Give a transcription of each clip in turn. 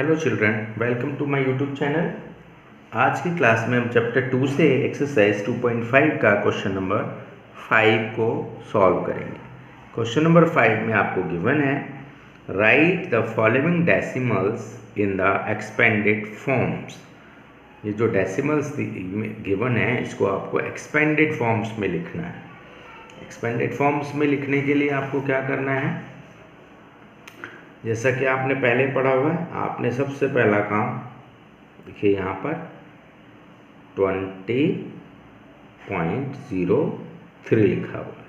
Hello children, welcome to my YouTube channel. आज की class में हम चैप्टर 2 से एक्सरसाइज 2.5 का क्वेश्चन नंबर 5 को सॉल्व करेंगे। क्वेश्चन नंबर 5 में आपको गिवन है, right the following decimals in the expanded forms. ये जो डेसिमल्स गिवन है इसको आपको एक्सपेंडेड फॉर्म्स में लिखना है। एक्सपेंडेड फॉर्म्स में लिखने के लिए आपको क्या करना है, जैसा कि आपने पहले पढ़ा हुआ है, आपने सबसे पहला काम देखिए यहाँ पर 20.03 लिखा हुआ है।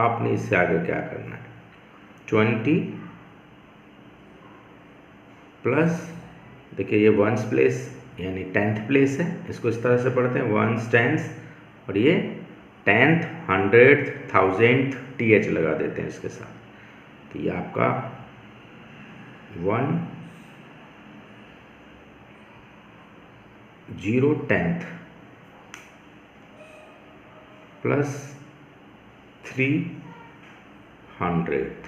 आपने इससे आगे क्या करना है, 20 प्लस देखिए ये वंस प्लेस यानी 10th प्लेस है, इसको इस तरह से पढ़ते हैं वंस टेंस, और ये 10th 100th 1000th TH लगा देते हैं इसके साथ। तो ये आपका 10th प्लस 300th।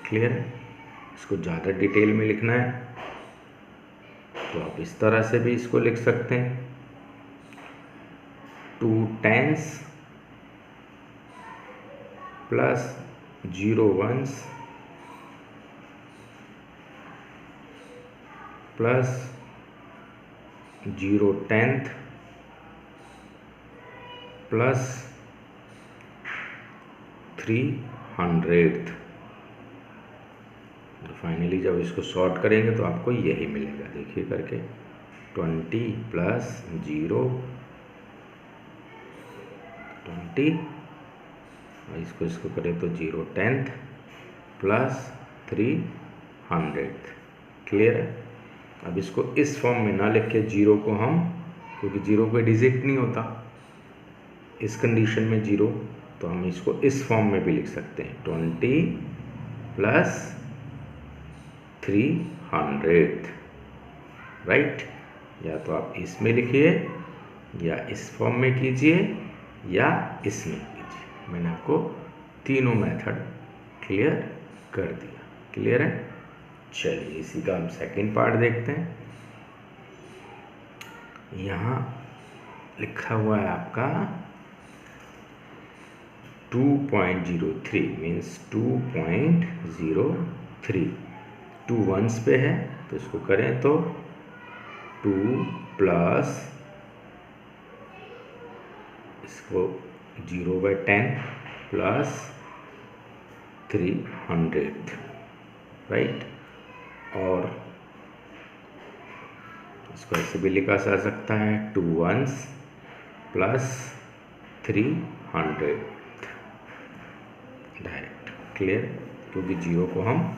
क्लियर है? इसको ज़्यादा डिटेल में लिखना है तो आप इस तरह से भी इसको लिख सकते हैं, 2 10s plus 0 1s plus 0 10th plus 300th। Finally जब इसको सॉर्ट करेंगे तो आपको यही मिलेगा, देखिए करके 20 प्लस 0 20 और इसको करें तो 0 10th प्लस 300th। क्लियर है? अब इसको इस फॉर्म में ना लिख के जीरो को हम, क्योंकि जीरो कोई डिजिट नहीं होता इस कंडीशन में जीरो, तो हम इसको इस फॉर्म में भी लिख सकते हैं 20 प्लस 300th। राइट? या तो आप इसमें लिखिए या इस फॉर्म में कीजिए या इसमें कीजिए। मैंने आपको तीनों मेथड क्लियर कर दिया। क्लियर है? चलिए इसी का हम सेकेंड पार्ट देखते हैं। यहाँ लिखा हुआ है आपका 2.03 मीन्स 2.03, 2 वंस पे है तो इसको करें तो 2 प्लस इसको 0/10 प्लस 300th। राइट? और इसको ऐसे भी लिखा जा सकता है 2 1s plus 300th direct. Clear? क्योंकि जीरो को हम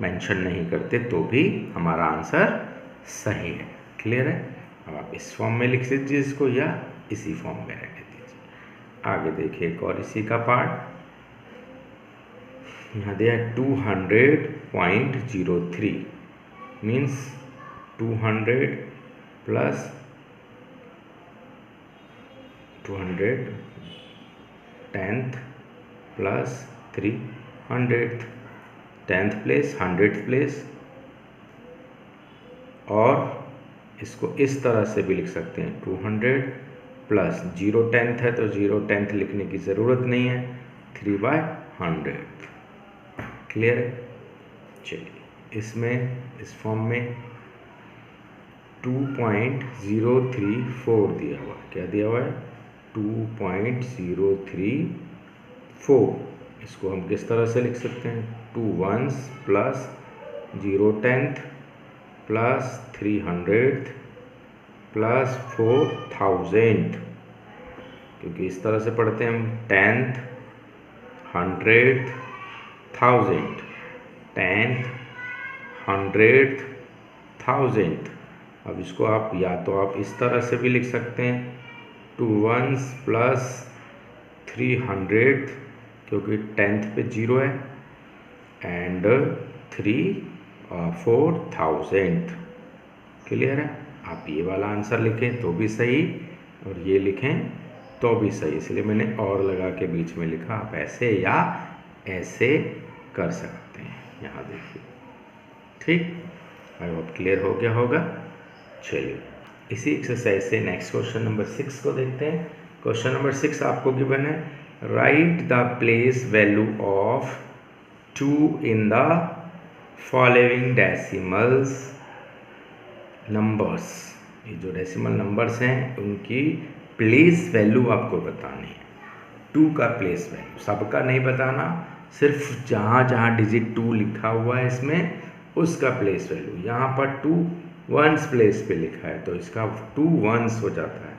मेंशन नहीं करते तो भी हमारा आंसर सही है। क्लियर है? अब आप इस फॉर्म में लिख लीजिए इसको या इसी फॉर्म में रहने दीजिए। आगे देखिए एक और इसी का पार्ट, यहाँ दिया है 200.03 means 200 plus 200 10th plus 300th, 10th place 100th place, और इसको इस तरह से भी लिख सकते हैं 200 प्लस 0 10th है तो 0 10th लिखने की ज़रूरत नहीं है, 3/100th। क्लियर है? चलिए इसमें इस फॉर्म में 2.034 दिया हुआ है। क्या दिया हुआ है? 2.034। इसको हम किस तरह से लिख सकते हैं, 2 1s plus 0 10th plus 300th plus 4000, क्योंकि इस तरह से पढ़ते हैं हम 10th 100th 1000th 10th 100th 1000th। अब इसको आप या तो आप इस तरह से भी लिख सकते हैं 2 1s प्लस 300th, क्योंकि 10th पे 0 है, एंड 4000th। क्लियर है? आप ये वाला आंसर लिखें तो भी सही और ये लिखें तो भी सही, इसलिए मैंने और लगा के बीच में लिखा। आप ऐसे या ऐसे कर सकते हैं। यहाँ देखिए ठीक, आई होप क्लियर हो गया होगा। चलिए इसी एक्सरसाइज से नेक्स्ट क्वेश्चन नंबर 6 को देखते हैं। क्वेश्चन नंबर 6 आपको गिवन है, right the place value of 2 in the following decimals numbers. ये जो डेसिमल नंबर्स हैं उनकी प्लेस वैल्यू आपको बतानी है। 2 का प्लेस वैल्यू, सबका नहीं बताना, सिर्फ जहाँ जहाँ डिजिट 2 लिखा हुआ है इसमें उसका प्लेस वैल्यू। यहाँ पर 2 वंस प्लेस पे लिखा है तो इसका 2 वंस हो जाता है।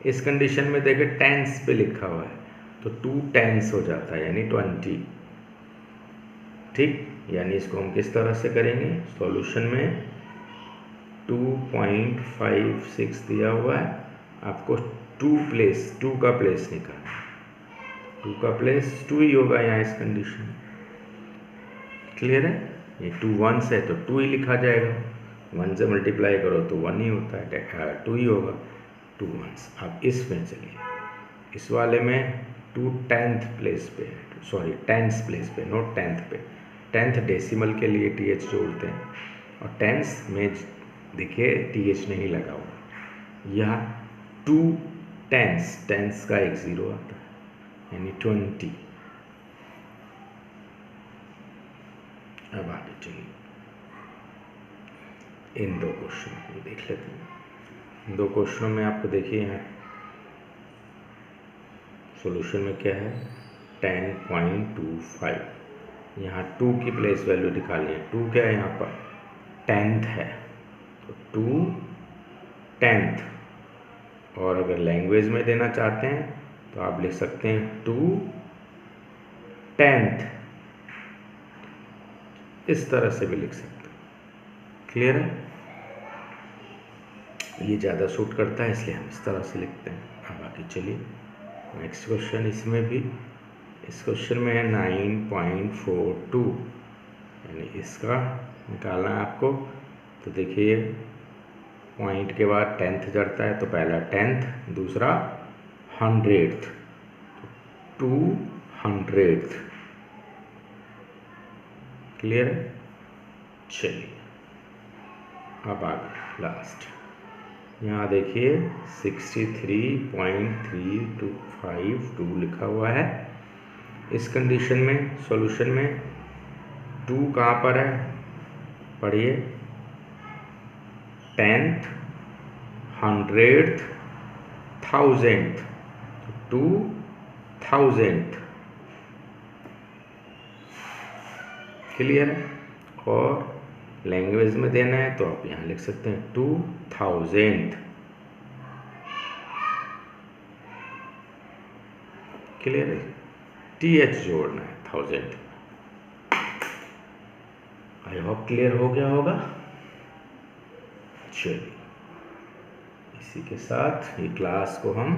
इस कंडीशन में देखें टेंस पे लिखा हुआ है तो 2 टेंस हो जाता है यानी 20। ठीक, यानी इसको हम किस तरह से करेंगे, सॉल्यूशन में 2.56 दिया हुआ है, आपको 2 का प्लेस निकालना है। 2 का प्लेस 2 ही होगा यहाँ इस कंडीशन में। क्लियर है, ये 2 वंस है तो 2 ही लिखा जाएगा, 1 से मल्टीप्लाई करो तो 1 ही होता है, 2 ही होगा, 2 वंस। अब इसमें चलिए, इस वाले में 2 10th प्लेस पे है, सॉरी 10th प्लेस पे, नोट 10th पे। 10th डेसिमल के लिए TH जोड़ते हैं और 10th में देखिए TH नहीं लगा हुआ। यह 2 10th का एक 0 आता है यानी 20। अब आगे चलिए इन 2 क्वेश्चन को देख लेते हैं। 2 क्वेश्चनों में आपको देखिए यहाँ सॉल्यूशन में क्या है, 10.25। यहाँ 2 की प्लेस वैल्यू निकालिए। 2 क्या है यहाँ पर, 10th है तो 2 10th। और अगर लैंग्वेज में देना चाहते हैं तो आप लिख सकते हैं 2 10th, इस तरह से भी लिख सकते हैं। क्लियर है, ये ज़्यादा सूट करता है इसलिए हम इस तरह से लिखते हैं। अब आगे चलिए नेक्स्ट क्वेश्चन, इसमें भी इस क्वेश्चन में है 9.42 यानी इसका निकालना है आपको। तो देखिए पॉइंट के बाद 10th जड़ता है तो पहला 10th, दूसरा 100th, 200th। क्लियर है, चलिए अब आगे लास्ट, यहाँ देखिए 63.3252 लिखा हुआ है। इस कंडीशन में सॉल्यूशन में 2 कहाँ पर है, पढ़िए, 10th 100th 1000th, 2000th। Clear है, और लैंग्वेज में देना है तो आप यहाँ लिख सकते हैं 2000th। क्लियर है, TH जोड़ना है 1000th। आई होप क्लियर हो गया होगा। चलिए इसी के साथ ये क्लास को हम